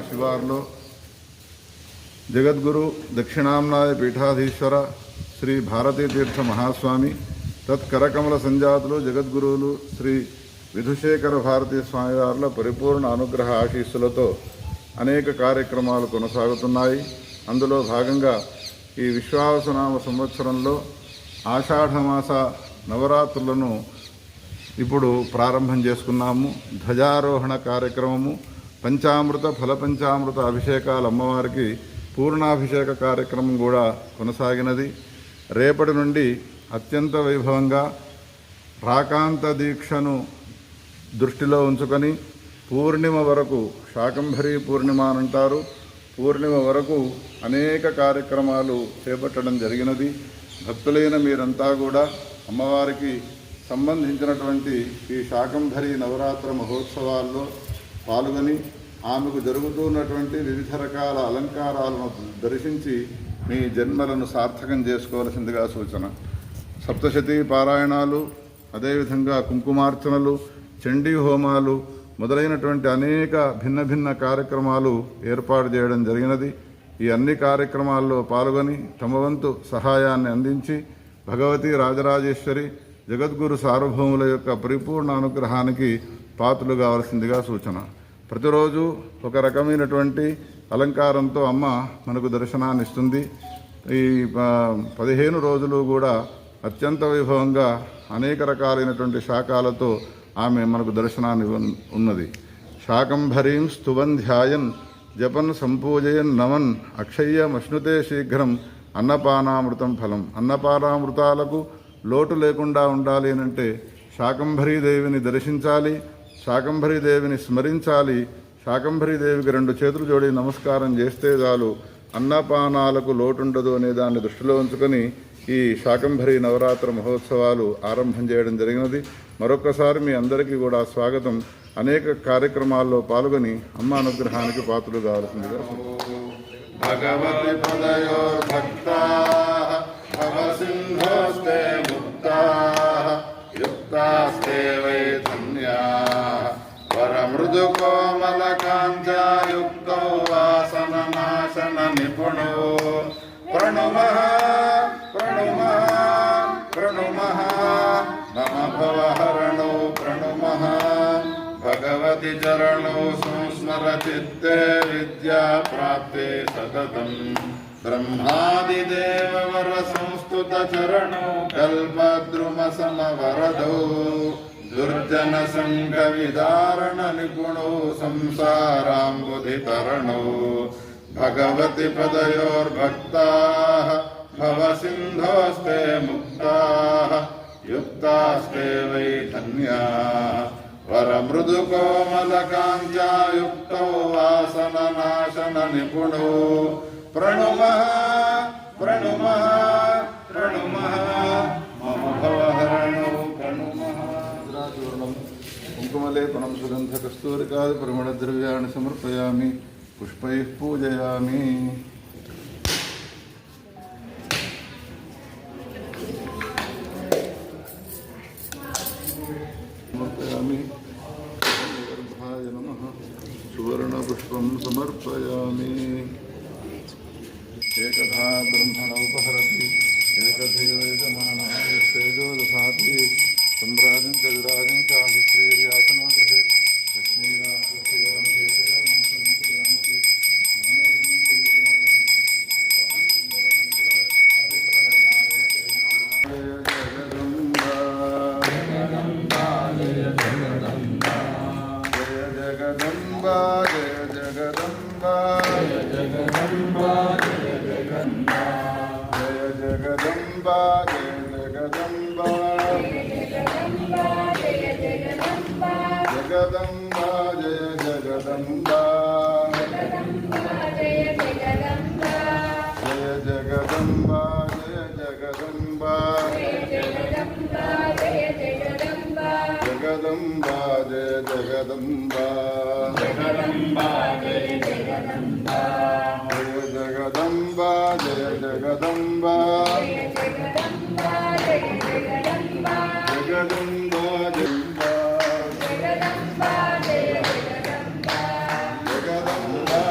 శివార్లో జగద్గురు దక్షిణాంనాయ పీఠాధీశ్వర శ్రీ భారతీ తీర్థ మహాస్వామి తత్కరకమల సంజాతులు జగద్గురువులు శ్రీ విధుశేఖర భారతీ స్వామివార్ల పరిపూర్ణ అనుగ్రహ ఆశీస్సులతో అనేక కార్యక్రమాలు కొనసాగుతున్నాయి. అందులో భాగంగా ఈ విశ్వావసనామ సంవత్సరంలో ఆషాఢమాస నవరాత్రులను ఇప్పుడు ప్రారంభం చేసుకున్నాము. ధ్వజారోహణ కార్యక్రమము, పంచామృత ఫలపంచామృత అభిషేకాలు, అమ్మవారికి పూర్ణాభిషేక కార్యక్రమం కూడా కొనసాగినది. రేపటి నుండి అత్యంత వైభవంగా రాకాంత దీక్షను దృష్టిలో ఉంచుకొని పూర్ణిమ వరకు, శాకంభరీ పూర్ణిమ అని అంటారు, పూర్ణిమ వరకు అనేక కార్యక్రమాలు చేపట్టడం జరిగినది. భక్తులైన మీరంతా కూడా అమ్మవారికి సంబంధించినటువంటి ఈ శాకంభరీ నవరాత్ర మహోత్సవాల్లో పాల్గొని ఆమెకు జరుగుతున్నటువంటి వివిధ రకాల అలంకారాలను దర్శించి మీ జన్మలను సార్థకం చేసుకోవాల్సిందిగా సూచన. సప్తశతీ పారాయణాలు, అదేవిధంగా కుంకుమార్చనలు, చండీ హోమాలు మొదలైనటువంటి అనేక భిన్న భిన్న కార్యక్రమాలు ఏర్పాటు చేయడం జరిగినది. ఈ అన్ని కార్యక్రమాల్లో పాల్గొని తమ వంతు సహాయాన్ని అందించి భగవతి రాజరాజేశ్వరి జగద్గురు సార్వభౌముల యొక్క పరిపూర్ణ అనుగ్రహానికి పాత్రలు కావాల్సిందిగా సూచన. ప్రతిరోజు ఒక రకమైనటువంటి అలంకారంతో అమ్మ మనకు దర్శనాన్ని ఇస్తుంది. ఈ 15 రోజులు కూడా అత్యంత వైభవంగా అనేక రకాలైనటువంటి శాఖలతో ఆమె మనకు దర్శనాన్ని ఉన్నది. శాకంభరీం స్తువంధ్యాయన్ జపన్ సంపూజయన్ నమన్ అక్షయ్యమశ్నుతే శీఘ్రం అన్నపానామృతం ఫలం. అన్నపానామృతాలకు లోటు లేకుండా ఉండాలి అంటే శాకంభరీదేవిని దర్శించాలి, శాకంభరీదేవిని స్మరించాలి. శాకంభరీదేవికి 2 చేతులు జోడి నమస్కారం చేస్తే చాలు అన్నపానాలకు లోటుండదు అనే దాన్ని దృష్టిలో ఉంచుకొని ఈ శాకంభరీ నవరాత్రి మహోత్సవాలు ఆరంభం చేయడం జరిగినది. మరొకసారి మీ అందరికీ కూడా స్వాగతం. అనేక కార్యక్రమాల్లో పాల్గొని అమ్మ అనుగ్రహానికి పాత్రలు కావాల్సిందిగా. భగవతి పదయోర్భక్తాః భవసింధోస్తే ముక్తాః యుక్తాస్తే వై ధన్యాః వరమృదుకోమలకాంత్యాయుక్తో వాసననాశన నిపుణో ప్రణుమః ప్రణుమః ప్రణుమః నమ భవహరణో ప్రణుమః భగవతి చరణో సంస్మర చిత్తే విద్యా ప్రాప్తే సతతం బ్రహ్మాదిదేవవర సంస్తుత చరణో కల్పద్రుమ సమవరదో దుర్జన సంగ విదారణ నిపుణో సంసారాంబుధితరణో భగవతి పదయోర్భక్తాః భవసింధోస్తే ముక్తాః యుక్తాస్తే వై ధన్యాః వరమృదుకోమలకాంత్యాయుక్తో వాసననాశన నిపుణో ప్రణుమః ప్రణుమః ప్రణుమః మమ భవహరణో ప్రణుమః. కుంకుమలేపనం సుగంధ కస్తూరికాది పరిమళద్రవ్యాన్ని సమర్పయామి, పుష్పైః పూజయామి. సమర్పయామి. గర్భాయ నమః సువర్ణపుష్పం సమర్పయామి. ఏకదా जगदम्बा जय जगदम्बा जय जगदम्बा जय जगदम्बा जगदम्बा जय जगदम्बा जय जगदम्बा जय जगदम्बा जगदम्बा जय जगदम्बा जगदम्बा जय जगदम्बा जय जगदम्बा जय जगदम्बा जगदम्बा जगदम्बा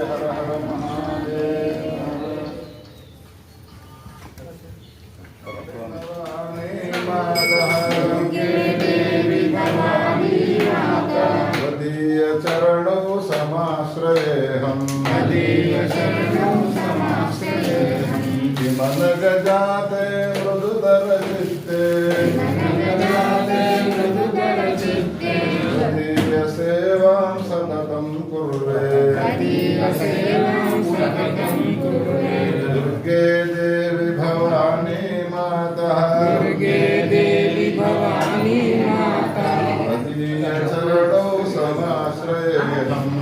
हर हर महादेव चरणौ समाश्रयेऽहम् विमनगजाते मृदुतर चित्ते तदीय सेवां सततं कुर्वे दुर्गे देवी भवानी माता तदीय चरणौ समाश्रयेऽहम्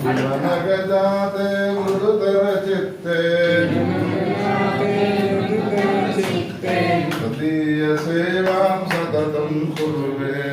विमनगजाते मृदुतर चित्ते तदीय सेवां सततं कुर्वे